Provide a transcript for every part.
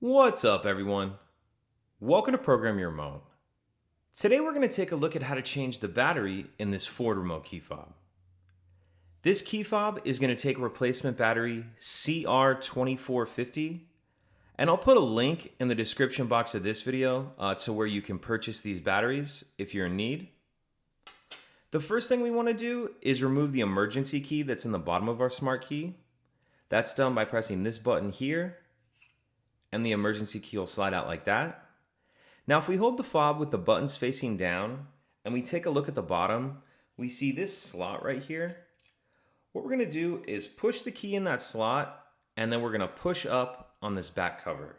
What's up, everyone? Welcome to Program Your Remote. Today we're going to take a look at how to change the battery in this Ford remote key fob. This key fob is going to take a replacement battery CR2450, and I'll put a link in the description box of this video to where you can purchase these batteries if you're in need. The first thing we want to do is remove the emergency key that's in the bottom of our smart key. That's done by pressing this button here, and the emergency key will slide out like that. Now if we hold the fob with the buttons facing down and we take a look at the bottom, we see this slot right here. What we're going to do is push the key in that slot, and then we're going to push up on this back cover.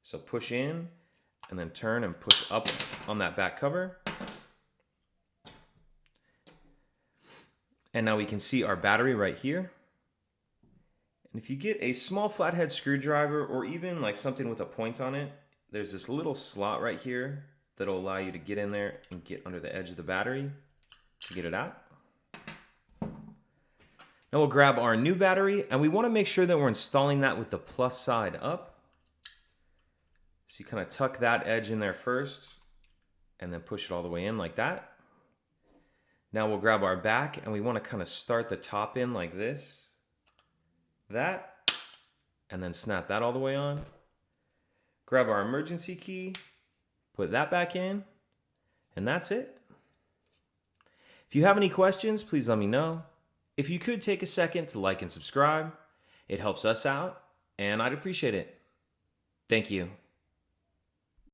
So push in and then turn and push up on that back cover. And now we can see our battery right here. And if you get a small flathead screwdriver or even like something with a point on it, there's this little slot right here that'll allow you to get in there and get under the edge of the battery to get it out. Now we'll grab our new battery, and we want to make sure that we're installing that with the plus side up. So you kind of tuck that edge in there first and then push it all the way in like that. Now we'll grab our back, and we want to kind of start the top in like this. That, and then snap that all the way on. Grab our emergency key, put that back in, and that's it. If you have any questions, please let me know. If you could take a second to like and subscribe, it helps us out, and I'd appreciate it. Thank you.